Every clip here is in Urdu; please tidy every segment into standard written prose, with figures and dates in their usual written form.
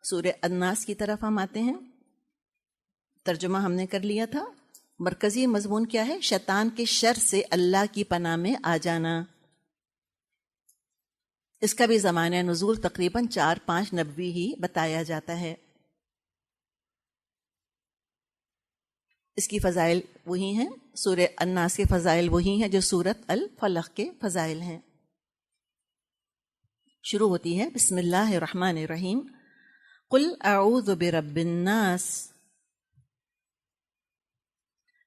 سورہ الناس کی طرف ہم آتے ہیں. ترجمہ ہم نے کر لیا تھا. مرکزی مضمون کیا ہے؟ شیطان کے شر سے اللہ کی پناہ میں آ جانا. اس کا بھی زمانہ نزول تقریباً 4-5 نبوی ہی بتایا جاتا ہے. اس کی فضائل وہی ہیں، سورہ الناس کے فضائل وہی ہیں جو سورۃ الفلق کے فضائل ہیں. شروع ہوتی ہے بسم اللہ الرحمن الرحیم. قل اعوذ برب الناس،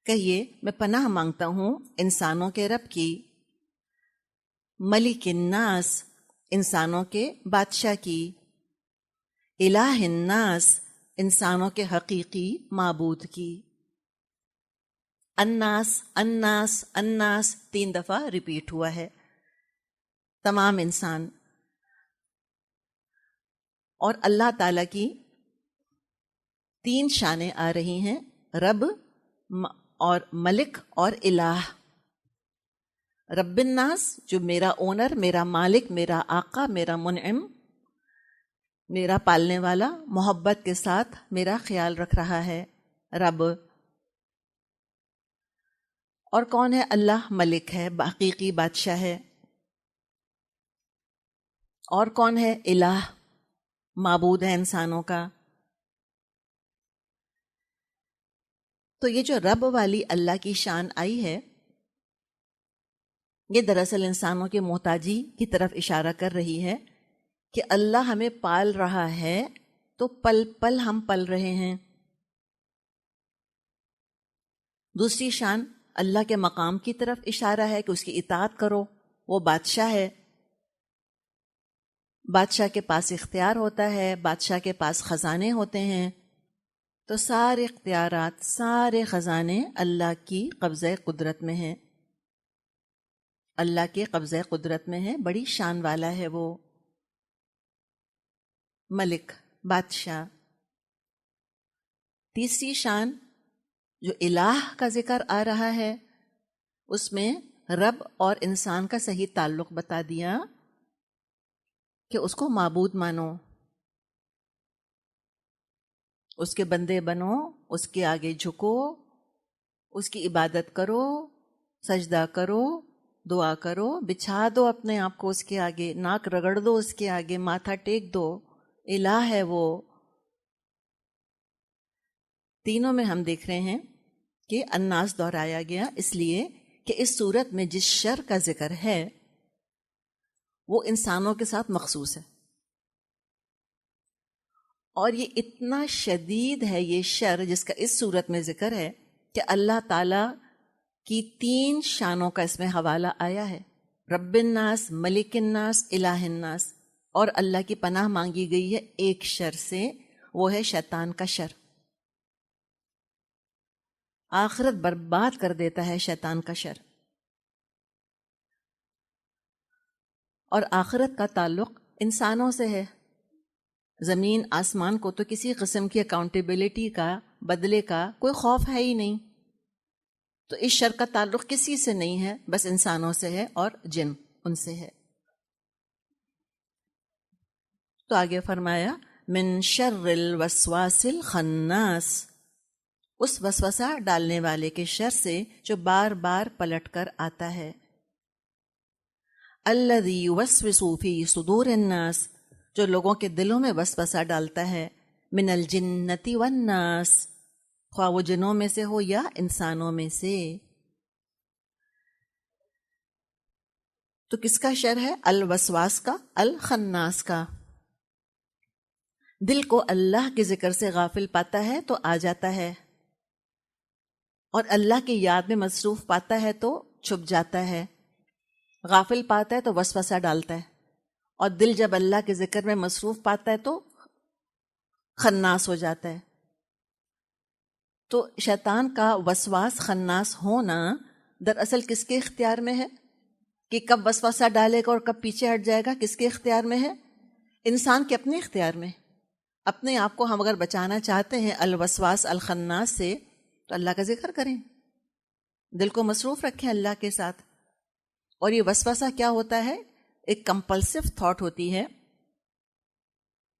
کہیے میں پناہ مانگتا ہوں انسانوں کے رب کی. ملک الناس، انسانوں کے بادشاہ کی. الہ الناس، انسانوں کے حقیقی معبود کی. الناس الناس الناس 3 دفعہ ریپیٹ ہوا ہے. تمام انسان. اور اللہ تعالیٰ کی 3 شانیں آ رہی ہیں، رب اور ملک اور الہ. رب الناس جو میرا اونر، میرا مالک، میرا آقا، میرا منعم، میرا پالنے والا، محبت کے ساتھ میرا خیال رکھ رہا ہے، رب. اور کون ہے؟ اللہ ملک ہے، حقیقی بادشاہ ہے. اور کون ہے؟ الہ، معبود ہے انسانوں کا. تو یہ جو رب والی اللہ کی شان آئی ہے، یہ دراصل انسانوں کی محتاجی کی طرف اشارہ کر رہی ہے کہ اللہ ہمیں پال رہا ہے تو پل پل ہم پل رہے ہیں. دوسری شان اللہ کے مقام کی طرف اشارہ ہے کہ اس کی اطاعت کرو، وہ بادشاہ ہے. بادشاہ کے پاس اختیار ہوتا ہے، بادشاہ کے پاس خزانے ہوتے ہیں. تو سارے اختیارات، سارے خزانے اللہ کی قبضہ قدرت میں ہیں. اللہ کے قبضہ قدرت میں ہے، بڑی شان والا ہے وہ. ملک، بادشاہ. تیسری شان جو الہ کا ذکر آ رہا ہے، اس میں رب اور انسان کا صحیح تعلق بتا دیا کہ اس کو معبود مانو، اس کے بندے بنو، اس کے آگے جھکو، اس کی عبادت کرو، سجدہ کرو، دعا کرو، بچھا دو اپنے آپ کو اس کے آگے، ناک رگڑ دو اس کے آگے، ماتھا ٹیک دو. الہ ہے وہ. تینوں میں ہم دیکھ رہے ہیں کہ الناس دہرایا گیا اس لیے کہ اس صورت میں جس شر کا ذکر ہے وہ انسانوں کے ساتھ مخصوص ہے. اور یہ اتنا شدید ہے یہ شر جس کا اس صورت میں ذکر ہے کہ اللہ تعالی کی 3 شانوں کا اس میں حوالہ آیا ہے. رب الناس، ملک الناس، الہ الناس. اور اللہ کی پناہ مانگی گئی ہے ایک شر سے، وہ ہے شیطان کا شر. آخرت برباد کر دیتا ہے شیطان کا شر. اور آخرت کا تعلق انسانوں سے ہے. زمین آسمان کو تو کسی قسم کی اکاؤنٹیبلٹی کا، بدلے کا کوئی خوف ہے ہی نہیں. تو اس شر کا تعلق کسی سے نہیں ہے، بس انسانوں سے ہے اور جن ان سے ہے. تو آگے فرمایا من شر الوسواس الخناس، اس وسوسہ ڈالنے والے کے شر سے جو بار بار پلٹ کر آتا ہے. الذی یوسوس فی صدور الناس، جو لوگوں کے دلوں میں وسوسہ ڈالتا ہے. من الجنۃ والناس، خواہ وہ جنوں میں سے ہو یا انسانوں میں سے. تو کس کا شر ہے؟ الوسواس کا، الخناس کا. دل کو اللہ کے ذکر سے غافل پاتا ہے تو آ جاتا ہے، اور اللہ کی یاد میں مصروف پاتا ہے تو چھپ جاتا ہے. غافل پاتا ہے تو وسوسہ ڈالتا ہے، اور دل جب اللہ کے ذکر میں مصروف پاتا ہے تو خناس ہو جاتا ہے. تو شیطان کا وسواس خناس ہونا دراصل کس کے اختیار میں ہے کہ کب وسوسہ ڈالے گا اور کب پیچھے ہٹ جائے گا؟ کس کے اختیار میں ہے؟ انسان کے اپنے اختیار میں. اپنے آپ کو ہم اگر بچانا چاہتے ہیں الوسواس الخناس سے تو اللہ کا ذکر کریں، دل کو مصروف رکھیں اللہ کے ساتھ. اور یہ وسوسہ کیا ہوتا ہے؟ ایک کمپلسو تھاٹ ہوتی ہے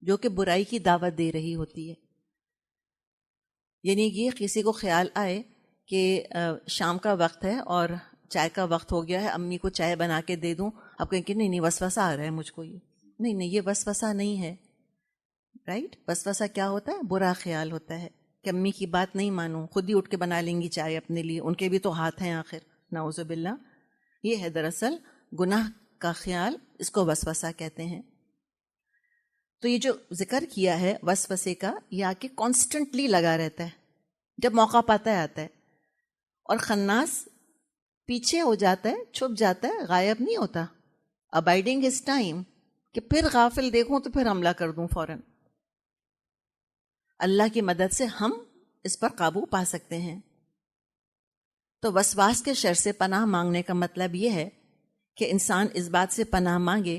جو کہ برائی کی دعوت دے رہی ہوتی ہے. یعنی یہ کسی کو خیال آئے کہ شام کا وقت ہے اور چائے کا وقت ہو گیا ہے، امی کو چائے بنا کے دے دوں، اب کہیں کہ نہیں وسوسہ آ رہا ہے مجھ کو، یہ نہیں یہ وسوسہ نہیں ہے. رائٹ؟ وسوسہ کیا ہوتا ہے؟ برا خیال ہوتا ہے کہ امی کی بات نہیں مانوں، خود ہی اٹھ کے بنا لیں گی چائے اپنے لیے، ان کے بھی تو ہاتھ ہیں آخر. نعوذ باللہ. یہ ہے دراصل گناہ کا خیال، اس کو وسوسہ کہتے ہیں. تو یہ جو ذکر کیا ہے وسوسے کا، یہ آ کے کانسٹنٹلی لگا رہتا ہے، جب موقع پاتا ہے آتا ہے. اور خناس پیچھے ہو جاتا ہے، چھپ جاتا ہے، غائب نہیں ہوتا. ابائڈنگ ہز ٹائم، کہ پھر غافل دیکھوں تو پھر حملہ کر دوں فوراً. اللہ کی مدد سے ہم اس پر قابو پا سکتے ہیں. تو وسواس کے شر سے پناہ مانگنے کا مطلب یہ ہے کہ انسان اس بات سے پناہ مانگے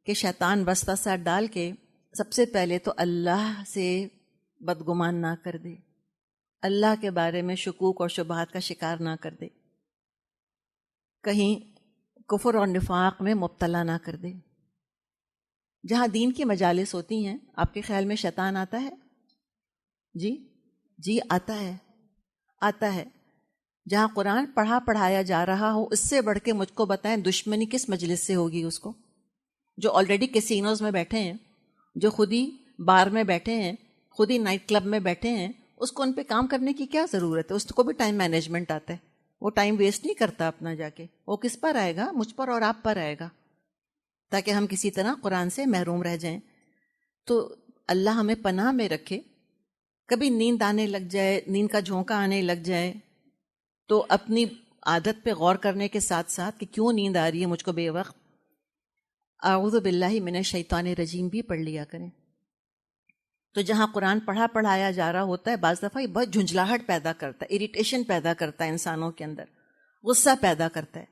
کہ شیطان وسوسہ ڈال کے سب سے پہلے تو اللہ سے بدگمان نہ کر دے، اللہ کے بارے میں شکوک اور شبہات کا شکار نہ کر دے، کہیں کفر اور نفاق میں مبتلا نہ کر دے. جہاں دین کی مجالس ہوتی ہیں، آپ کے خیال میں شیطان آتا ہے؟ جی آتا ہے. جہاں قرآن پڑھایا جا رہا ہو، اس سے بڑھ کے مجھ کو بتائیں دشمنی کس مجلس سے ہوگی اس کو؟ جو آلریڈی کیسینوز میں بیٹھے ہیں، جو خود ہی بار میں بیٹھے ہیں، خود ہی نائٹ کلب میں بیٹھے ہیں، اس کو ان پہ کام کرنے کی کیا ضرورت ہے؟ اس کو بھی ٹائم مینجمنٹ آتا ہے، وہ ٹائم ویسٹ نہیں کرتا اپنا جا کے. وہ کس پر آئے گا؟ مجھ پر اور آپ پر آئے گا، تاکہ ہم کسی طرح قرآن سے محروم رہ جائیں. تو اللہ ہمیں پناہ میں رکھے. کبھی نیند آنے لگ جائے، نیند کا جھونکا آنے لگ جائے، تو اپنی عادت پہ غور کرنے کے ساتھ ساتھ کہ کیوں نیند آ رہی ہے مجھ کو بے وقت، اعوذ باللہ من الشیطان الرجیم بھی پڑھ لیا کریں. تو جہاں قرآن پڑھایا جا رہا ہوتا ہے، بعض دفعہ یہ بہت جھنجھلاہٹ پیدا کرتا ہے، اریٹیشن پیدا کرتا ہے انسانوں کے اندر، غصہ پیدا کرتا ہے،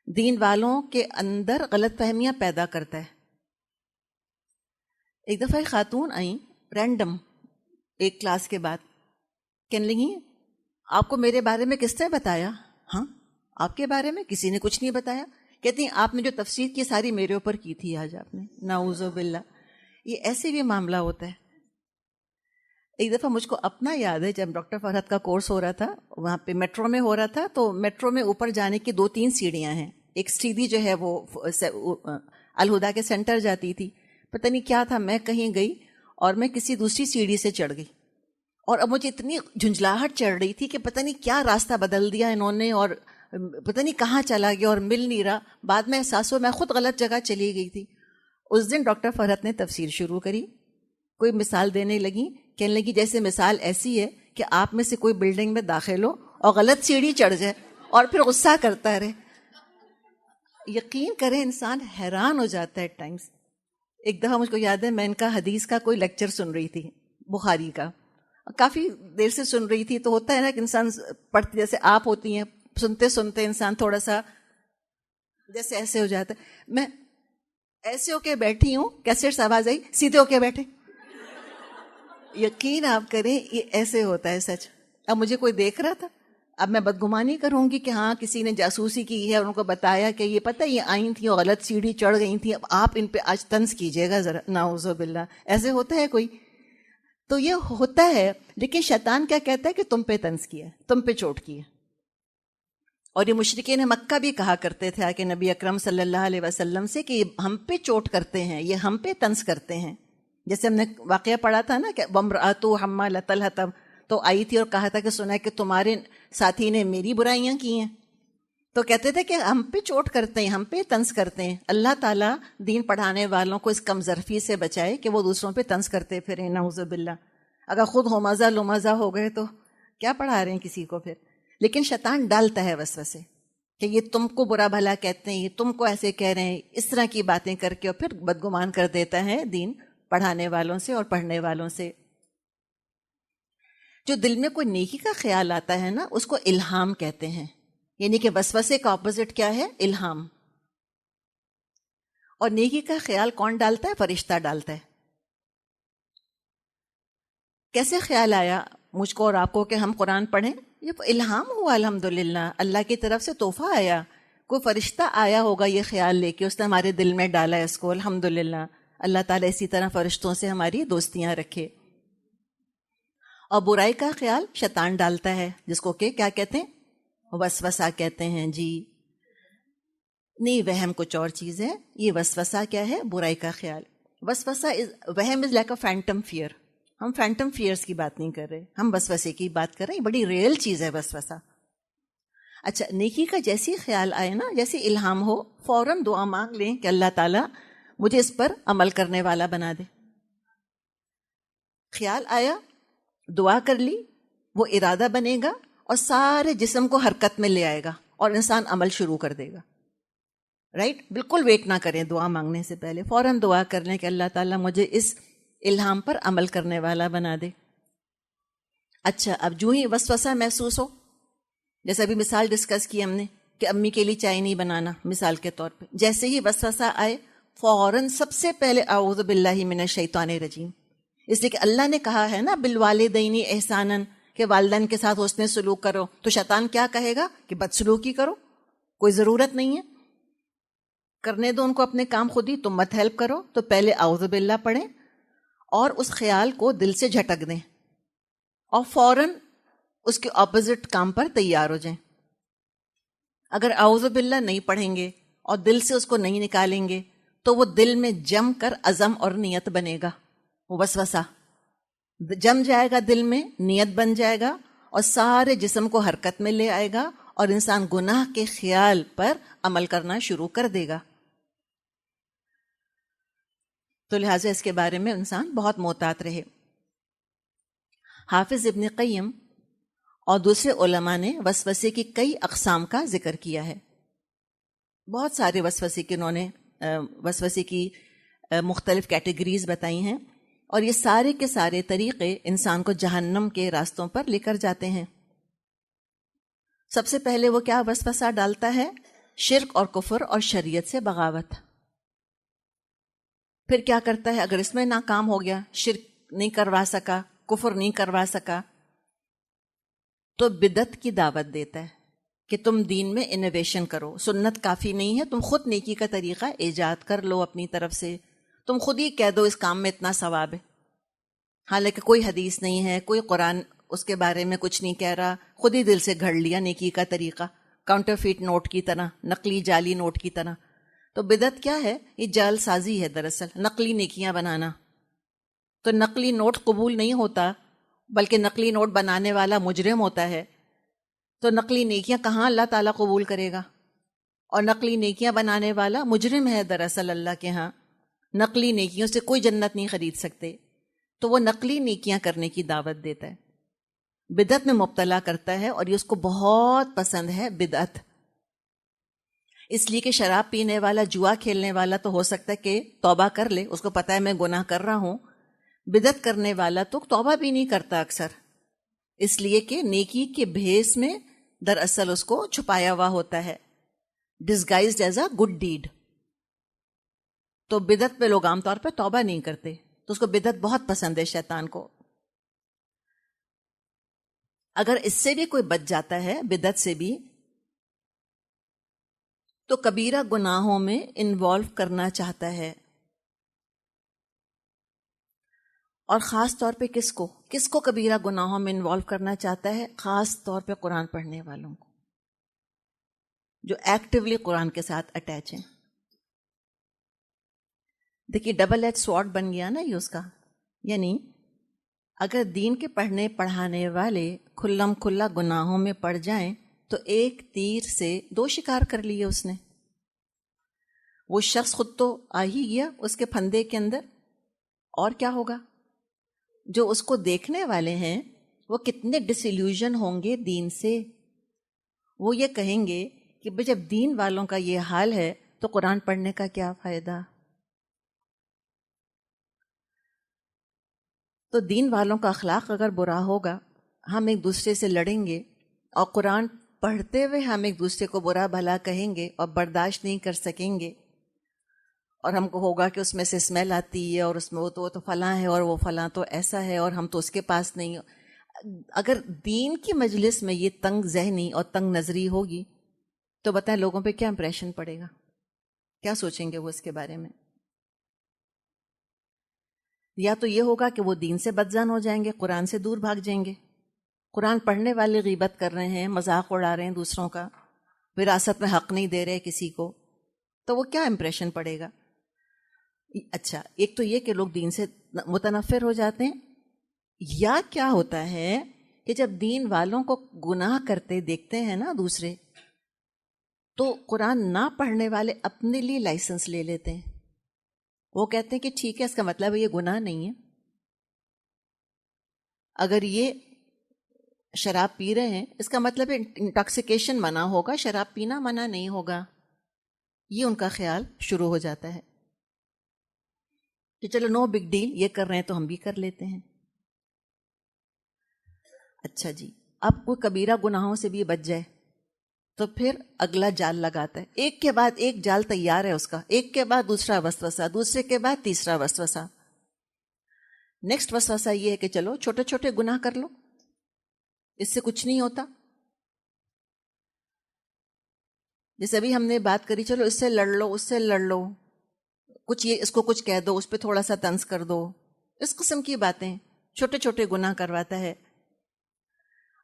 دین والوں کے اندر غلط فہمیاں پیدا کرتا ہے. ایک دفعہ ایک خاتون آئیں رینڈم ایک کلاس کے بعد، کہنے لگی آپ کو میرے بارے میں کس نے بتایا؟ ہاں، آپ کے بارے میں کسی نے کچھ نہیں بتایا. کہتی ہیں آپ نے جو تفسیر کی ساری میرے اوپر کی تھی آج آپ نے. نعوذ باللہ. یہ ایسے بھی معاملہ ہوتا ہے. ایک دفعہ مجھ کو اپنا یاد ہے، جب ڈاکٹر فرحت کا کورس ہو رہا تھا، وہاں پہ میٹرو میں ہو رہا تھا، تو میٹرو میں اوپر جانے کی 2-3 سیڑھیاں ہیں. ایک سیدھی جو ہے وہ الہدا کے سینٹر جاتی تھی. پتہ نہیں کیا تھا، میں کہیں گئی اور میں کسی دوسری سیڑھی سے چڑھ گئی، اور اب مجھے اتنی جھنجھلاہٹ چڑھ رہی تھی کہ پتہ نہیں کیا راستہ بدل دیا انہوں نے، اور پتہ نہیں کہاں چلا گیا اور مل نہیں رہا. بعد میں احساس ہوا میں خود غلط جگہ چلی گئی تھی. اس دن ڈاکٹر فرحت نے تفسیر شروع کری، کوئی مثال دینے لگی، کہنے لگی جیسے مثال ایسی ہے کہ آپ میں سے کوئی بلڈنگ میں داخل ہو اور غلط سیڑھی چڑھ جائے اور پھر غصہ کرتا رہے. یقین کریں انسان حیران ہو جاتا ہے ایٹ ٹائمس. ایک دفعہ مجھ کو یاد ہے، میں ان کا حدیث کا کوئی لیکچر سن رہی تھی، بخاری کا، کافی دیر سے سن رہی تھی. تو ہوتا ہے نا کہ انسان پڑھتی، جیسے آپ ہوتی ہیں، سنتے سنتے انسان تھوڑا سا جیسے ایسے ہو جاتا ہے. میں ایسے ہو کے بیٹھی ہوں، کیسے آواز آئی سیدھے ہو کے بیٹھے. یقین آپ کریں یہ ایسے ہوتا ہے سچ. اب مجھے کوئی دیکھ رہا تھا، اب میں بدگمانی کروں گی کہ ہاں کسی نے جاسوسی کی ہے، ان کو بتایا کہ یہ پتہ یہ آئی تھیں اور غلط سیڑھی چڑھ گئی تھیں، اب آپ ان پہ آج طنز کیجیے گا ذرا. نعوذ باللہ. ایسے ہوتا ہے کوئی؟ تو یہ ہوتا ہے. لیکن شیطان کیا کہتا ہے کہ تم پہ طنز کیا، تم پہ چوٹ کی ہے. اور یہ مشرکین مکہ بھی کہا کرتے تھے کہ نبی اکرم صلی اللہ علیہ وسلم سے کہ یہ ہم پہ چوٹ کرتے ہیں، یہ ہم پہ طنز کرتے ہیں. جیسے ہم نے واقعہ پڑھا تھا نا کہ وامرأتہ حمالۃ الحطب، تو آئی تھی اور کہا تھا کہ سنا ہے کہ تمہارے ساتھی نے میری برائیاں کی ہیں. تو کہتے تھے کہ ہم پہ چوٹ کرتے ہیں، ہم پہ طنز کرتے ہیں. اللہ تعالیٰ دین پڑھانے والوں کو اس کم ظرفی سے بچائے کہ وہ دوسروں پہ طنز کرتے پھریں. نعوذ باللہ. اگر خود ہو مزہ لو مزہ ہو گئے تو کیا پڑھا رہے ہیں کسی کو پھر. لیکن شیطان ڈالتا ہے وسوسے کہ یہ تم کو برا بھلا کہتے ہیں، یہ تم کو ایسے کہہ رہے ہیں، اس طرح کی باتیں کر کے، اور پھر بدگمان کر دیتا ہے دین پڑھانے والوں سے اور پڑھنے والوں سے. جو دل میں کوئی نیکی کا خیال آتا ہے نا، اس کو الہام کہتے ہیں. یعنی کہ وسوسے کا اپوزٹ کیا ہے؟ الہام. اور نیکی کا خیال کون ڈالتا ہے؟ فرشتہ ڈالتا ہے. کیسے خیال آیا مجھ کو اور آپ کو کہ ہم قرآن پڑھیں؟ یہ الہام ہوا الحمدللہ، اللہ کی طرف سے تحفہ آیا. کوئی فرشتہ آیا ہوگا یہ خیال لے کے، اس نے ہمارے دل میں ڈالا اس کو. الحمدللہ اللہ تعالیٰ اسی طرح فرشتوں سے ہماری دوستیاں رکھے. اور برائی کا خیال شیطان ڈالتا ہے، جس کو کہ کیا کہتے ہیں؟ وسوسہ کہتے ہیں. جی نہیں، وہم کچھ اور چیز ہے. یہ وسوسہ کیا ہے؟ برائی کا خیال. وسوسہ وہم is like a phantom fear. ہم فینٹم فیئرس کی بات نہیں کر رہے، ہم وسوسے کی بات کر رہے ہیں. بڑی ریئل چیز ہے وسوسہ. اچھا، نیکی کا جیسی خیال آئے نا، جیسی الہام ہو، فوراً دعا مانگ لیں کہ اللہ تعالیٰ مجھے اس پر عمل کرنے والا بنا دے. خیال آیا، دعا کر لی، وہ ارادہ بنے گا اور سارے جسم کو حرکت میں لے آئے گا اور انسان عمل شروع کر دے گا. رائٹ؟ بالکل ویٹ نہ کریں دعا مانگنے سے پہلے، فوراً دعا کر لیں کہ اللہ تعالیٰ مجھے اس الہام پر عمل کرنے والا بنا دے. اچھا، اب جو ہی وسوسہ محسوس ہو، جیسے ابھی مثال ڈسکس کی ہم نے کہ امی کے لیے چائے نہیں بنانا مثال کے طور پہ، جیسے ہی وسوسہ آئے فوراً سب سے پہلے اعوذ باللہ من الشیطان الرجیم. اس لیے کہ اللہ نے کہا ہے نا بالوالدین احساناً، کہ والدین کے ساتھ حسن سلوک کرو. تو شیطان کیا کہے گا؟ کہ بدسلوکی کرو، کوئی ضرورت نہیں ہے، کرنے دو ان کو اپنے کام خود ہی، تم مت ہیلپ کرو. تو پہلے اعوذ باللہ پڑھیں اور اس خیال کو دل سے جھٹک دیں اور فوراً اس کے اپوزٹ کام پر تیار ہو جائیں. اگر اعوذ باللہ نہیں پڑھیں گے اور دل سے اس کو نہیں نکالیں گے تو وہ دل میں جم کر عزم اور نیت بنے گا. وہ وسوسہ جم جائے گا دل میں، نیت بن جائے گا اور سارے جسم کو حرکت میں لے آئے گا اور انسان گناہ کے خیال پر عمل کرنا شروع کر دے گا. تو لہٰذا اس کے بارے میں انسان بہت محتاط رہے. حافظ ابن قیم اور دوسرے علماء نے وسوسے کی کئی اقسام کا ذکر کیا ہے. بہت سارے وسوسے کے انہوں نے وسوسے کی مختلف کیٹیگریز بتائی ہیں، اور یہ سارے کے سارے طریقے انسان کو جہنم کے راستوں پر لے کر جاتے ہیں. سب سے پہلے وہ کیا وسوسہ ڈالتا ہے؟ شرک اور کفر اور شریعت سے بغاوت. پھر کیا کرتا ہے؟ اگر اس میں ناکام ہو گیا، شرک نہیں کروا سکا، کفر نہیں کروا سکا، تو بدعت کی دعوت دیتا ہے کہ تم دین میں انوویشن کرو. سنت کافی نہیں ہے، تم خود نیکی کا طریقہ ایجاد کر لو اپنی طرف سے. تم خود ہی کہہ دو اس کام میں اتنا ثواب ہے، حالانکہ کوئی حدیث نہیں ہے، کوئی قرآن اس کے بارے میں کچھ نہیں کہہ رہا. خود ہی دل سے گھڑ لیا نیکی کا طریقہ، کاؤنٹر فیٹ نوٹ کی طرح، نقلی جعلی نوٹ کی طرح. تو بدعت کیا ہے؟ یہ جعل سازی ہے، دراصل نقلی نیکیاں بنانا. تو نقلی نوٹ قبول نہیں ہوتا، بلکہ نقلی نوٹ بنانے والا مجرم ہوتا ہے. تو نقلی نیکیاں کہاں اللہ تعالیٰ قبول کرے گا؟ اور نقلی نیکیاں بنانے والا مجرم ہے دراصل اللہ کے ہاں. نقلی نیکیوں سے کوئی جنت نہیں خرید سکتے. تو وہ نقلی نیکیاں کرنے کی دعوت دیتا ہے، بدعت میں مبتلا کرتا ہے، اور یہ اس کو بہت پسند ہے بدعت. اس لیے کہ شراب پینے والا، جوا کھیلنے والا تو ہو سکتا ہے کہ توبہ کر لے، اس کو پتہ ہے میں گناہ کر رہا ہوں. بدعت کرنے والا تو توبہ بھی نہیں کرتا اکثر، اس لیے کہ نیکی کے بھیس میں دراصل اس کو چھپایا ہوا ہوتا ہے، disguised as a good deed. تو بدعت پہ لوگ عام طور پہ توبہ نہیں کرتے، تو اس کو بدعت بہت پسند ہے شیطان کو. اگر اس سے بھی کوئی بچ جاتا ہے، بدعت سے بھی، تو کبیرہ گناہوں میں انوالو کرنا چاہتا ہے. اور خاص طور پہ کس کو کبیرہ گناہوں میں انوالو کرنا چاہتا ہے؟ خاص طور پہ قرآن پڑھنے والوں کو، جو ایکٹیولی قرآن کے ساتھ اٹیچ ہیں. دیکھیے ڈبل ایج سوارڈ بن گیا نا یہ اس کا. یعنی اگر دین کے پڑھنے پڑھانے والے کھلم کھلا گناہوں میں پڑ جائیں تو ایک تیر سے دو شکار کر لیے اس نے. وہ شخص خود تو آ ہی گیا اس کے پھندے کے اندر، اور کیا ہوگا؟ جو اس کو دیکھنے والے ہیں وہ کتنے ڈس ایلیوژن ہوں گے دین سے. وہ یہ کہیں گے کہ جب دین والوں کا یہ حال ہے تو قرآن پڑھنے کا کیا فائدہ. تو دین والوں کا اخلاق اگر برا ہوگا، ہم ایک دوسرے سے لڑیں گے اور قرآن پڑھتے ہوئے ہم ایک دوسرے کو برا بھلا کہیں گے اور برداشت نہیں کر سکیں گے، اور ہم کو ہوگا کہ اس میں سے اسمیل آتی ہے اور اس میں وہ تو فلاں ہے اور وہ فلاں تو ایسا ہے اور ہم تو اس کے پاس نہیں. اگر دین کی مجلس میں یہ تنگ ذہنی اور تنگ نظری ہوگی تو بتائیں لوگوں پہ کیا امپریشن پڑے گا، کیا سوچیں گے وہ اس کے بارے میں. یا تو یہ ہوگا کہ وہ دین سے بدزن ہو جائیں گے، قرآن سے دور بھاگ جائیں گے. قرآن پڑھنے والے غیبت کر رہے ہیں، مذاق اڑا رہے ہیں دوسروں کا، وراثت میں حق نہیں دے رہے کسی کو، تو وہ کیا امپریشن پڑے گا؟ اچھا، ایک تو یہ کہ لوگ دین سے متنفر ہو جاتے ہیں، یا کیا ہوتا ہے کہ جب دین والوں کو گناہ کرتے دیکھتے ہیں نا دوسرے، تو قرآن نہ پڑھنے والے اپنے لیے لائسنس لے لیتے ہیں. وہ کہتے ہیں کہ ٹھیک ہے، اس کا مطلب ہے یہ گناہ نہیں ہے. اگر یہ شراب پی رہے ہیں، اس کا مطلب ہے انٹاکسیکیشن منع ہوگا، شراب پینا منع نہیں ہوگا. یہ ان کا خیال شروع ہو جاتا ہے کہ چلو نو بگ ڈیل، یہ کر رہے ہیں تو ہم بھی کر لیتے ہیں. اچھا جی، اب کوئی کبیرہ گناہوں سے بھی بچ جائے تو پھر اگلا جال لگاتا ہے. ایک کے بعد ایک جال تیار ہے اس کا، ایک کے بعد دوسرا وسوسہ، دوسرے کے بعد تیسرا وسوسہ. نیکسٹ وسوسہ یہ ہے کہ چلو چھوٹے چھوٹے گناہ کر لو، اس سے کچھ نہیں ہوتا. جیسے ابھی ہم نے بات کری، چلو اس سے لڑ لو، اس سے لڑ لو، کچھ یہ اس کو کچھ کہہ دو، اس پہ تھوڑا سا طنز کر دو، اس قسم کی باتیں چھوٹے چھوٹے گناہ کرواتا ہے.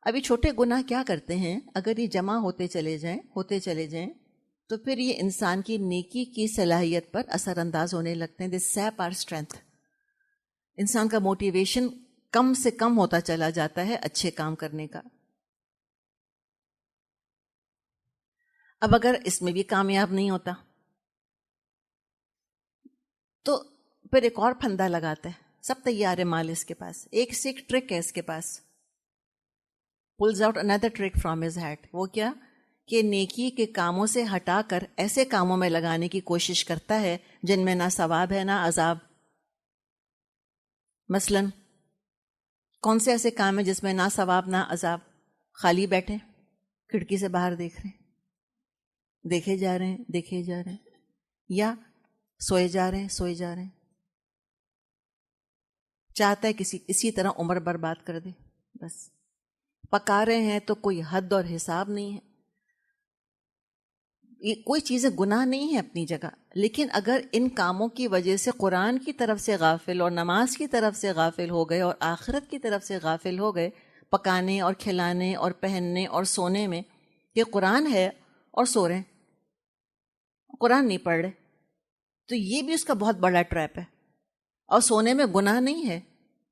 ابھی چھوٹے گناہ کیا کرتے ہیں؟ اگر یہ جمع ہوتے چلے جائیں تو پھر یہ انسان کی نیکی کی صلاحیت پر اثر انداز ہونے لگتے ہیں. دے سیپ آر اسٹرینتھ. انسان کا موٹیویشن کم سے کم ہوتا چلا جاتا ہے اچھے کام کرنے کا. اب اگر اس میں بھی کامیاب نہیں ہوتا تو پھر ایک اور پھندا لگاتا ہے. سب تیار ہے مال اس کے پاس، ایک سے ایک ٹرک ہے اس کے پاس. pulls out another trick from his hat. وہ کیا کہ نیکی کے کاموں سے ہٹا کر ایسے کاموں میں لگانے کی کوشش کرتا ہے جن میں نہ ثواب ہے نہ عذاب. مثلا کون سے ایسے کام ہیں جس میں نہ ثواب نہ عذاب؟ خالی بیٹھے کھڑکی سے باہر دیکھ رہے ہیں، دیکھے جا رہے ہیں، یا سوئے جا رہے ہیں. چاہتا ہے اسی طرح عمر برباد کر دے. بس پکا رہے ہیں تو کوئی حد اور حساب نہیں ہے. کوئی چیزیں گناہ نہیں ہے اپنی جگہ، لیکن اگر ان کاموں کی وجہ سے قرآن کی طرف سے غافل اور نماز کی طرف سے غافل ہو گئے اور آخرت کی طرف سے غافل ہو گئے، پکانے اور کھلانے اور پہننے اور سونے میں، یہ قرآن ہے اور سو رہے ہیں، قرآن نہیں پڑھ رہے، تو یہ بھی اس کا بہت بڑا ٹریپ ہے. اور سونے میں گناہ نہیں ہے،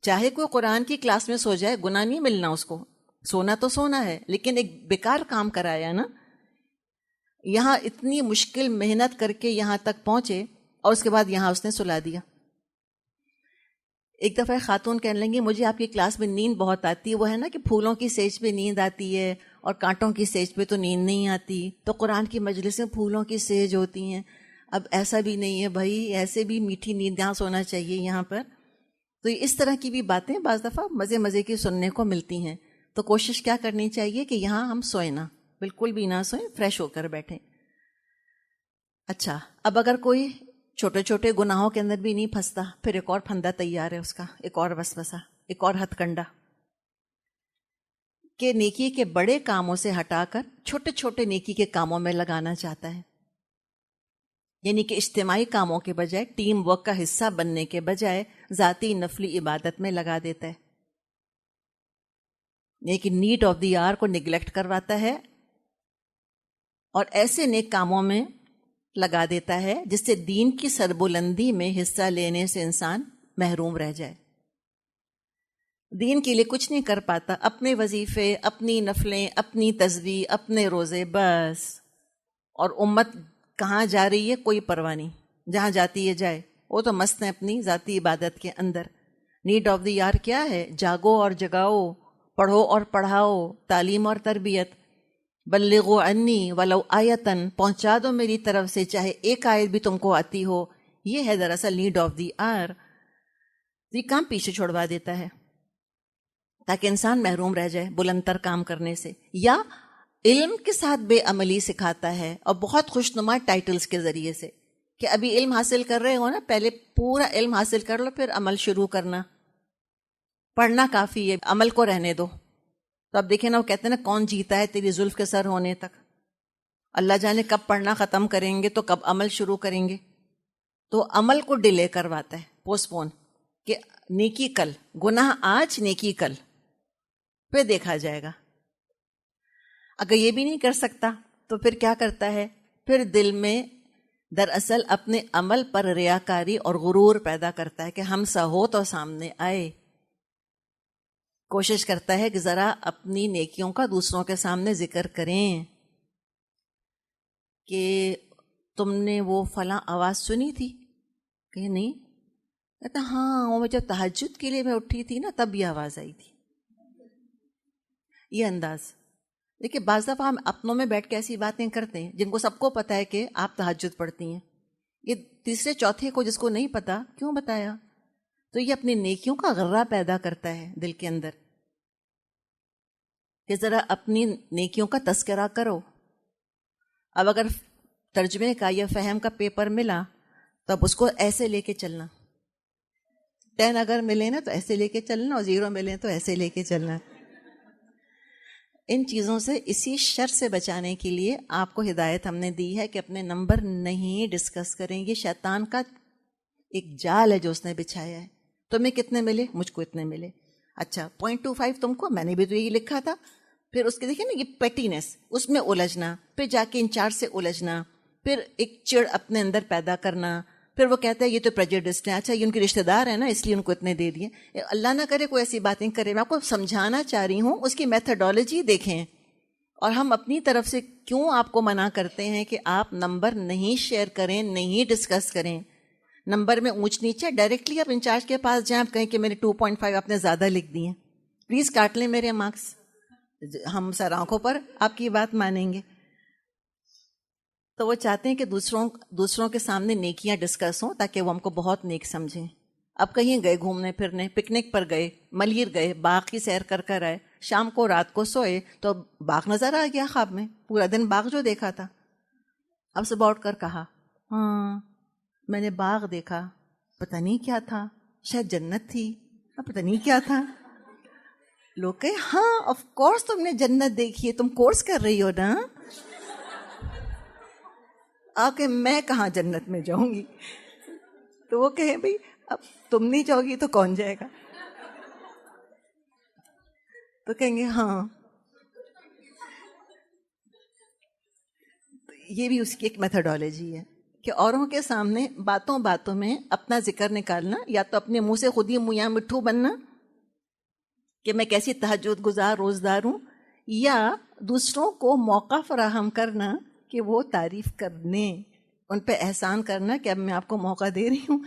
چاہے کوئی قرآن کی کلاس میں سو جائے گناہ نہیں ملنا اس کو. سونا تو سونا ہے، لیکن ایک بیکار کام کرایا نا. یہاں اتنی مشکل محنت کر کے یہاں تک پہنچے اور اس کے بعد یہاں اس نے سلا دیا. ایک دفعہ خاتون کہنے لگی مجھے آپ کی کلاس میں نیند بہت آتی ہے. وہ ہے نا کہ پھولوں کی سیج پہ نیند آتی ہے اور کانٹوں کی سیج پہ تو نیند نہیں آتی، تو قرآن کی مجلس میں پھولوں کی سیج ہوتی ہیں. اب ایسا بھی نہیں ہے بھائی، ایسے بھی میٹھی نیند یہاں سونا چاہیے یہاں پر. تو اس طرح کی بھی باتیں بعض دفعہ مزے کی سننے کو ملتی ہیں. تو کوشش کیا کرنی چاہیے کہ یہاں ہم سوئیں نہ، بالکل بھی نہ سوئیں، فریش ہو کر بیٹھیں. اچھا، اب اگر کوئی چھوٹے چھوٹے گناہوں کے اندر بھی نہیں پھنستا، پھر ایک اور پھندا تیار ہے اس کا، ایک اور وسوسہ، ایک اور ہتھ کنڈا، کہ نیکی کے بڑے کاموں سے ہٹا کر چھوٹے چھوٹے نیکی کے کاموں میں لگانا چاہتا ہے. یعنی کہ اجتماعی کاموں کے بجائے، ٹیم ورک کا حصہ بننے کے بجائے ذاتی نفلی عبادت میں لگا دیتا ہے. لیکن نیڈ آف دی آر کو نگلیکٹ کرواتا ہے اور ایسے نیک کاموں میں لگا دیتا ہے جس سے دین کی سربلندی میں حصہ لینے سے انسان محروم رہ جائے. دین کے لیے کچھ نہیں کر پاتا، اپنے وظیفے، اپنی نفلیں، اپنی تسبیح، اپنے روزے، بس. اور امت کہاں جا رہی ہے کوئی پرواہ نہیں، جہاں جاتی ہے جائے، وہ تو مست ہے اپنی ذاتی عبادت کے اندر. نیڈ آف دی آر کیا ہے؟ جاگو اور جگاؤ، پڑھو اور پڑھاؤ، تعلیم اور تربیت. بلغوا انی ولو آیتن، پہنچا دو میری طرف سے چاہے ایک آیت بھی تم کو آتی ہو. یہ ہے دراصل نیڈ آف دی آر. یہ کام پیچھے چھوڑوا دیتا ہے تاکہ انسان محروم رہ جائے بلندتر کام کرنے سے. یا علم کے ساتھ بے عملی سکھاتا ہے، اور بہت خوشنما ٹائٹلز کے ذریعے سے، کہ ابھی علم حاصل کر رہے ہو نا، پہلے پورا علم حاصل کر لو پھر عمل شروع کرنا. پڑھنا کافی ہے، عمل کو رہنے دو. تو اب دیکھیں نا، وہ کہتے ہیں نا کون جیتا ہے تیری زلف کے سر ہونے تک. اللہ جانے کب پڑھنا ختم کریں گے تو کب عمل شروع کریں گے. تو عمل کو ڈیلے کرواتا ہے، پوسٹ پون. کہ نیکی کل، گناہ آج نیکی کل، پھر دیکھا جائے گا. اگر یہ بھی نہیں کر سکتا تو پھر کیا کرتا ہے؟ پھر دل میں دراصل اپنے عمل پر ریاکاری اور غرور پیدا کرتا ہے کہ ہم سا ہو تو سامنے آئے. کوشش کرتا ہے کہ ذرا اپنی نیکیوں کا دوسروں کے سامنے ذکر کریں کہ تم نے وہ فلاں آواز سنی تھی کہ نہیں. کہتا ہاں وہ جب تہجد کے لیے میں اٹھی تھی نا تب یہ آواز آئی تھی. یہ انداز دیکھیے، بعض دفعہ ہم اپنوں میں بیٹھ کے ایسی باتیں کرتے ہیں جن کو سب کو پتہ ہے کہ آپ تہجد پڑھتی ہیں. یہ تیسرے چوتھے کو جس کو نہیں پتا کیوں بتایا؟ تو یہ اپنی نیکیوں کا غرہ پیدا کرتا ہے دل کے اندر کہ ذرا اپنی نیکیوں کا تذکرہ کرو. اب اگر ترجمے کا یا فہم کا پیپر ملا تو اب اس کو ایسے لے کے چلنا. 10 اگر ملے نا تو ایسے لے کے چلنا، اور 0 ملے تو ایسے لے کے چلنا. ان چیزوں سے، اسی شر سے بچانے کے لیے آپ کو ہدایت ہم نے دی ہے کہ اپنے نمبر نہیں ڈسکس کریں. یہ شیطان کا ایک جال ہے جو اس نے بچھایا ہے. تمہیں کتنے ملے؟ مجھ کو اتنے ملے. اچھا 0.25 تم کو، میں نے بھی تو یہی لکھا تھا. پھر اس کے دیکھیں نا یہ پیٹینس، اس میں الجھنا، پھر جا کے انچارج سے الجھنا، پھر ایک چڑ اپنے اندر پیدا کرنا. پھر وہ کہتا ہے یہ تو پریجوڈسڈ ہے، اچھا یہ ان کے رشتہ دار ہیں نا اس لیے ان کو اتنے دے دیے. اللہ نہ کرے کوئی ایسی باتیں کرے. میں آپ کو سمجھانا چاہ رہی ہوں، اس کی میتھڈالوجی دیکھیں. اور ہم اپنی طرف سے کیوں آپ کو منع کرتے ہیں کہ آپ نمبر نہیں شیئر کریں، نہیں ڈسکس کریں. نمبر میں اونچ نیچے، ڈائریکٹلی آپ انچارج کے پاس جائیں، آپ کہیں کہ میرے 2.5 آپ نے زیادہ لکھ دیے، پلیز کاٹ لیں میرے مارکس. ہم سر آنکھوں پر آپ کی بات مانیں گے. تو وہ چاہتے ہیں کہ دوسروں کے سامنے نیکیاں ڈسکس ہوں تاکہ وہ ہم کو بہت نیک سمجھیں. اب کہیں گئے گھومنے پھرنے، پکنک پر گئے، ملیر گئے، باغ کی سیر کر کر آئے، شام کو رات کو سوئے تو باغ نظر آ گیا خواب میں، پورا دن باغ جو دیکھا تھا. اب صبح اٹھ کر کہا ہاں میں نے باغ دیکھا، پتہ نہیں کیا تھا، شاید جنت تھی، پتہ نہیں کیا تھا. لوگ کہے ہاں آف کورس تم نے جنت دیکھی ہے، تم کورس کر رہی ہو نا. آ کے میں کہاں جنت میں جاؤں گی. تو وہ کہے بھئی اب تم نہیں جاؤ گی تو کون جائے گا. تو کہیں گے ہاں. یہ بھی اس کی ایک میتھڈالوجی ہے کہ اوروں کے سامنے باتوں باتوں میں اپنا ذکر نکالنا، یا تو اپنے منہ سے خود ہی میاں مٹھو بننا کہ میں کیسی تہجد گزار روزدار ہوں، یا دوسروں کو موقع فراہم کرنا کہ وہ تعریف کرنے، ان پہ احسان کرنا کہ اب میں آپ کو موقع دے رہی ہوں،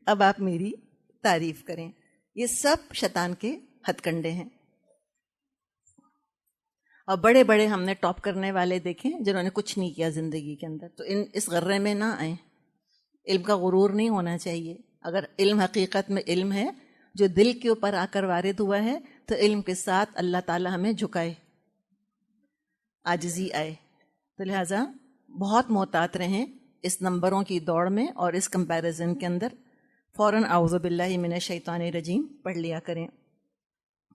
اب آپ میری تعریف کریں. یہ سب شیطان کے ہتھ کنڈے ہیں. اور بڑے بڑے ہم نے ٹاپ کرنے والے دیکھیں جنہوں نے کچھ نہیں کیا زندگی کے اندر. تو اس غرے میں نہ آئیں. علم کا غرور نہیں ہونا چاہیے. اگر علم حقیقت میں علم ہے جو دل کے اوپر آ کر وارد ہوا ہے تو علم کے ساتھ اللہ تعالی ہمیں جھکائے، عاجزی آئے. تو لہٰذا بہت محتاط رہیں اس نمبروں کی دوڑ میں اور اس کمپیریزن کے اندر. فوراً اعوذ باللہ من الشیطان الرجیم پڑھ لیا کریں.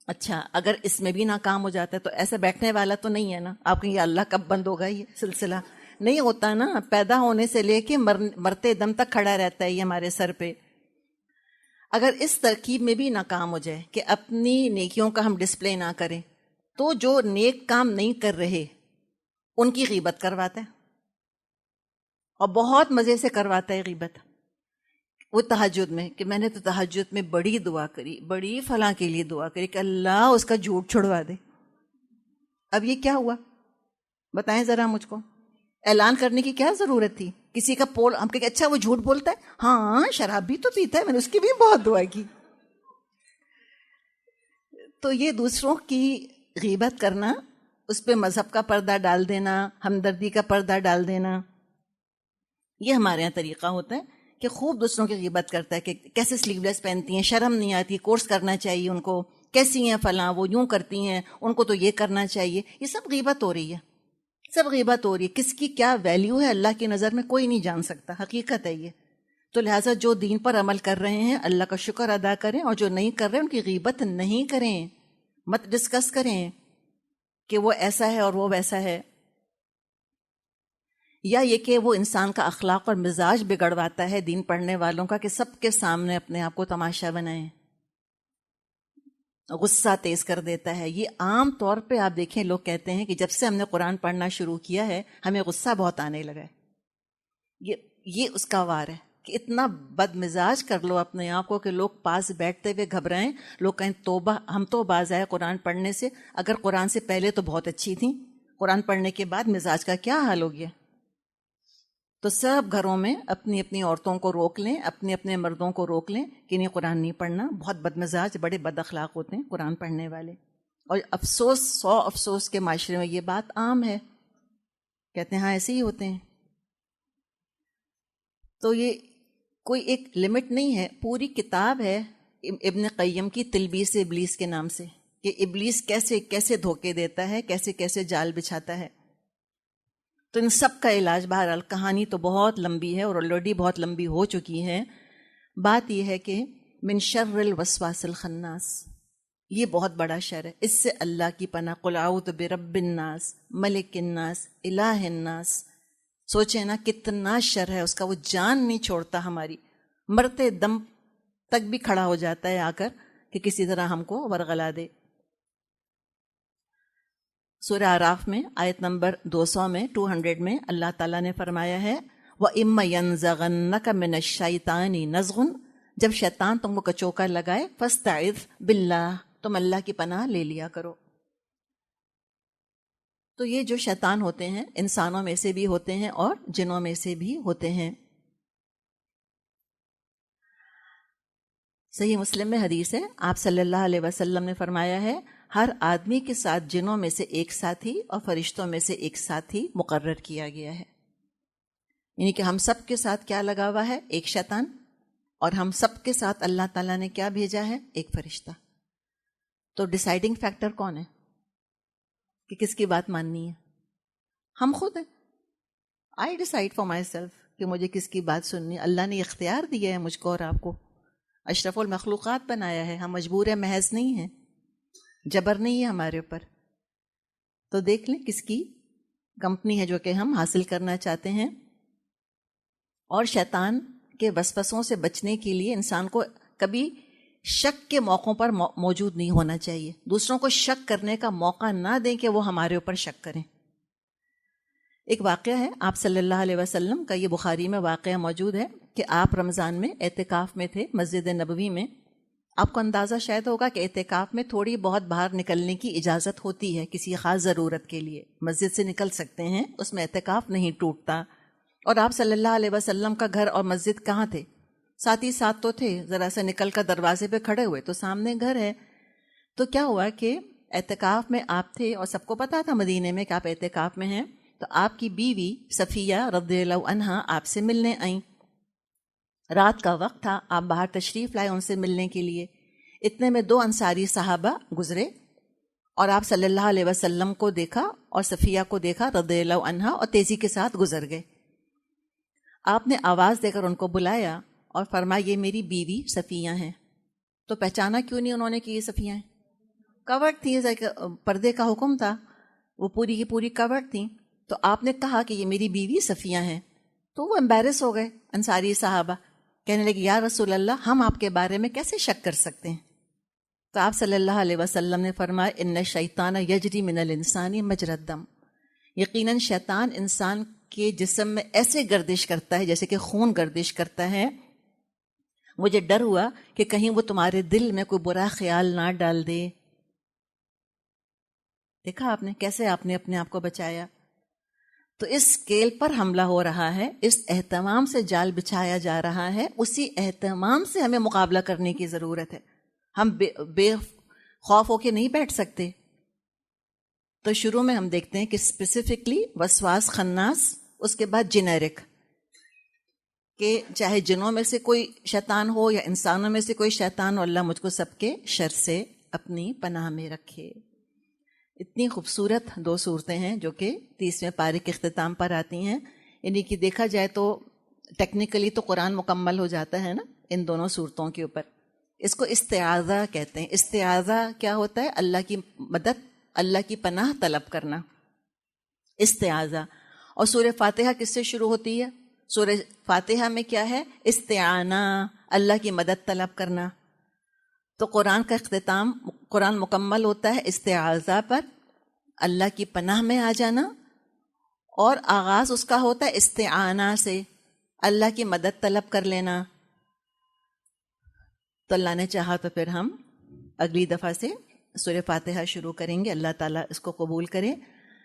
اچھا اگر اس میں بھی ناکام ہو جاتا ہے تو ایسے بیٹھنے والا تو نہیں ہے نا. آپ کہیں اللہ کب بند ہوگا یہ سلسلہ؟ نہیں ہوتا نا. پیدا ہونے سے لے کے مرتے دم تک کھڑا رہتا ہے یہ ہمارے سر پہ. اگر اس ترکیب میں بھی ناکام ہو جائے کہ اپنی نیکیوں کا ہم ڈسپلے نہ کریں تو جو نیک کام نہیں کر رہے ان کی غیبت کرواتا ہے، اور بہت مزے سے کرواتا ہے غیبت. وہ تہجد میں کہ میں نے تو تہجد میں بڑی دعا کری، بڑی فلاں کے لیے دعا کری کہ اللہ اس کا جھوٹ چھڑوا دے. اب یہ کیا ہوا بتائیں ذرا مجھ کو. اعلان کرنے کی کیا ضرورت تھی؟ کسی کا پول ہم کہ اچھا وہ جھوٹ بولتا ہے، ہاں شراب بھی تو پیتا ہے، میں نے اس کی بھی بہت دعا کی. تو یہ دوسروں کی غیبت کرنا، اس پہ مذہب کا پردہ ڈال دینا، ہمدردی کا پردہ ڈال دینا، یہ ہمارے یہاں طریقہ ہوتا ہے کہ خوب دوسروں کی غیبت کرتا ہے کہ کیسے سلیو لیس پہنتی ہیں، شرم نہیں آتی، کورس کرنا چاہیے ان کو، کیسی ہیں فلاں، وہ یوں کرتی ہیں، ان کو تو یہ کرنا چاہیے. یہ سب غیبت ہو رہی ہے، سب غیبت ہو رہی ہے. کس کی کیا ویلیو ہے اللہ کی نظر میں کوئی نہیں جان سکتا. حقیقت ہے یہ. تو لہٰذا جو دین پر عمل کر رہے ہیں اللہ کا شکر ادا کریں، اور جو نہیں کر رہے ان کی غیبت نہیں کریں، مت ڈسکس کریں کہ وہ ایسا ہے اور وہ ویسا ہے. یا یہ کہ وہ انسان کا اخلاق اور مزاج بگڑواتا ہے دین پڑھنے والوں کا کہ سب کے سامنے اپنے آپ کو تماشا بنائیں، غصہ تیز کر دیتا ہے. یہ عام طور پہ آپ دیکھیں لوگ کہتے ہیں کہ جب سے ہم نے قرآن پڑھنا شروع کیا ہے ہمیں غصہ بہت آنے لگا ہے. یہ اس کا وار ہے کہ اتنا بد مزاج کر لو اپنے آپ کو کہ لوگ پاس بیٹھتے ہوئے گھبرائیں، لوگ کہیں توبہ، ہم تو باز آئے قرآن پڑھنے سے. اگر قرآن سے پہلے تو بہت اچھی تھیں، قرآن پڑھنے کے بعد مزاج کا کیا حال ہو گیا؟ تو سب گھروں میں اپنی اپنی عورتوں کو روک لیں، اپنے اپنے مردوں کو روک لیں کہ انہیں قرآن نہیں پڑھنا. بہت بد مزاج، بڑے بد اخلاق ہوتے ہیں قرآن پڑھنے والے. اور افسوس، 100 افسوس کے معاشرے میں یہ بات عام ہے. کہتے ہیں ہاں ایسے ہی ہوتے ہیں. تو یہ کوئی ایک لمٹ نہیں ہے. پوری کتاب ہے ابن قیم کی تلبیس ابلیس کے نام سے، کہ ابلیس کیسے کیسے دھوکے دیتا ہے، کیسے کیسے جال بچھاتا ہے. تو ان سب کا علاج، بہرحال کہانی تو بہت لمبی ہے اور آلریڈی بہت لمبی ہو چکی ہے. بات یہ ہے کہ من شر الوسواس الخناس، یہ بہت بڑا شر ہے، اس سے اللہ کی پناہ. قل اعوذ برب الناس ملک الناس الہ الناس. سوچیں نا کتنا شر ہے اس کا. وہ جان نہیں چھوڑتا ہماری، مرتے دم تک بھی کھڑا ہو جاتا ہے آ کر کہ کسی طرح ہم کو ورغلا دے. سورہ اعراف میں آیت نمبر 200 میں 200 میں اللہ تعالیٰ نے فرمایا ہے وَإِمَّ يَنزَغَنَّكَ مِنَ الشَّيْطَانِ نَزْغٌ، جب شیطان تم کو کچوکا لگائے فَاسْتَعِذْ بِاللَّهِ، تم اللہ کی پناہ لے لیا کرو. تو یہ جو شیطان ہوتے ہیں انسانوں میں سے بھی ہوتے ہیں اور جنوں میں سے بھی ہوتے ہیں. صحیح مسلم میں حدیث ہے، آپ صلی اللہ علیہ وسلم نے فرمایا ہے ہر آدمی کے ساتھ جنوں میں سے ایک ساتھی اور فرشتوں میں سے ایک ساتھی مقرر کیا گیا ہے. یعنی کہ ہم سب کے ساتھ کیا لگا ہوا ہے؟ ایک شیطان. اور ہم سب کے ساتھ اللہ تعالیٰ نے کیا بھیجا ہے؟ ایک فرشتہ. تو ڈیسائیڈنگ فیکٹر کون ہے کہ کس کی بات ماننی ہے؟ ہم خود ہیں. آئی ڈیسائیڈ فار مائی سیلف کہ مجھے کس کی بات سننی ہے. اللہ نے اختیار دیا ہے مجھ کو اور آپ کو، اشرف المخلوقات بنایا ہے. ہم مجبور ہیں، محض نہیں ہیں، جبر نہیں ہے ہمارے اوپر. تو دیکھ لیں کس کی کمپنی ہے جو کہ ہم حاصل کرنا چاہتے ہیں. اور شیطان کے وسوسوں سے بچنے کے لیے انسان کو کبھی شک کے موقعوں پر موجود نہیں ہونا چاہیے. دوسروں کو شک کرنے کا موقع نہ دیں کہ وہ ہمارے اوپر شک کریں. ایک واقعہ ہے آپ صلی اللہ علیہ وسلم کا، یہ بخاری میں واقعہ موجود ہے کہ آپ رمضان میں اعتکاف میں تھے مسجد نبوی میں. آپ کو اندازہ شاید ہوگا کہ اعتکاف میں تھوڑی بہت باہر نکلنے کی اجازت ہوتی ہے کسی خاص ضرورت کے لیے. مسجد سے نکل سکتے ہیں، اس میں اعتکاف نہیں ٹوٹتا. اور آپ صلی اللہ علیہ وسلم کا گھر اور مسجد کہاں تھے؟ ساتھ ہی ساتھ تو تھے. ذرا سا نکل کر دروازے پہ کھڑے ہوئے تو سامنے گھر ہے. تو کیا ہوا کہ اعتکاف میں آپ تھے اور سب کو پتا تھا مدینے میں کہ آپ اعتکاف میں ہیں. تو آپ کی بیوی صفیہ رضی اللہ عنہا آپ سے ملنے آئیں. رات کا وقت تھا، آپ باہر تشریف لائے ان سے ملنے کے لیے. اتنے میں 2 انصاری صحابہ گزرے اور آپ صلی اللہ علیہ وسلم کو دیکھا اور صفیہ کو دیکھا رضی اللہ عنہا اور تیزی کے ساتھ گزر گئے. آپ نے آواز دے کر ان کو بلایا اور فرمایا یہ میری بیوی صفیہ ہیں. تو پہچانا کیوں نہیں انہوں نے کہ یہ صفیہ ہیں؟ کورڈ تھیں، پردے کا حکم تھا، وہ پوری کی پوری کورڈ تھیں. تو آپ نے کہا کہ یہ میری بیوی صفیہ ہیں. تو وہ امبیرس ہو گئے انصاری صحابہ، کہنے لگے یا رسول اللہ ہم آپ کے بارے میں کیسے شک کر سکتے ہیں؟ تو آپ صلی اللہ علیہ وسلم نے فرمایا ان الشیطان یجری من الانسان مجری الدم، یقیناً شیطان انسان کے جسم میں ایسے گردش کرتا ہے جیسے کہ خون گردش کرتا ہے. مجھے ڈر ہوا کہ کہیں وہ تمہارے دل میں کوئی برا خیال نہ ڈال دے. دیکھا آپ نے کیسے آپ نے اپنے آپ کو بچایا. تو اس اسکیل پر حملہ ہو رہا ہے، اس اہتمام سے جال بچھایا جا رہا ہے، اسی اہتمام سے ہمیں مقابلہ کرنے کی ضرورت ہے. ہم بے خوف ہو کے نہیں بیٹھ سکتے. تو شروع میں ہم دیکھتے ہیں کہ اسپیسیفکلی وسواس خناس، اس کے بعد جنیرک، کہ چاہے جنوں میں سے کوئی شیطان ہو یا انسانوں میں سے کوئی شیطان ہو، اللہ مجھ کو سب کے شر سے اپنی پناہ میں رکھے. اتنی خوبصورت 2 صورتیں ہیں جو کہ 30ویں پارے کے اختتام پر آتی ہیں. یعنی کہ دیکھا جائے تو ٹیکنیکلی تو قرآن مکمل ہو جاتا ہے نا ان دونوں صورتوں کے اوپر. اس کو استعاذہ کہتے ہیں. استعاذہ کیا ہوتا ہے؟ اللہ کی مدد، اللہ کی پناہ طلب کرنا، استعاذہ. اور سورہ فاتحہ کس سے شروع ہوتی ہے؟ سورہ فاتحہ میں کیا ہے؟ استعانہ، اللہ کی مدد طلب کرنا. تو قرآن کا اختتام، قرآن مکمل ہوتا ہے استعاذہ پر، اللہ کی پناہ میں آ جانا، اور آغاز اس کا ہوتا ہے استعانہ سے، اللہ کی مدد طلب کر لینا. تو اللہ نے چاہا تو پھر ہم اگلی دفعہ سے سورہ فاتحہ شروع کریں گے. اللہ تعالیٰ اس کو قبول کرے،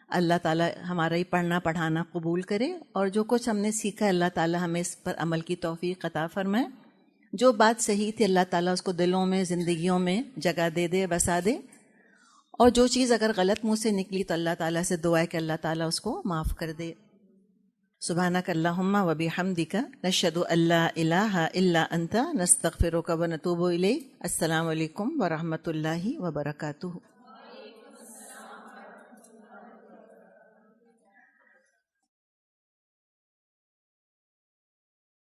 اللہ تعالیٰ ہمارا ہی پڑھنا پڑھانا قبول کرے، اور جو کچھ ہم نے سیکھا اللہ تعالیٰ ہمیں اس پر عمل کی توفیق عطا فرمائے. جو بات صحیح تھی اللہ تعالیٰ اس کو دلوں میں، زندگیوں میں جگہ دے دے، بسا دے، اور جو چیز اگر غلط منہ سے نکلی تو اللہ تعالیٰ سے دعا ہے کہ اللہ تعالیٰ اس کو معاف کر دے. سبحانک اللہم و بحمدک نشہد ان لا الہ الا انت نستغفرک و نتوب الیک. السلام علیکم ورحمۃ اللہ وبرکاتہ.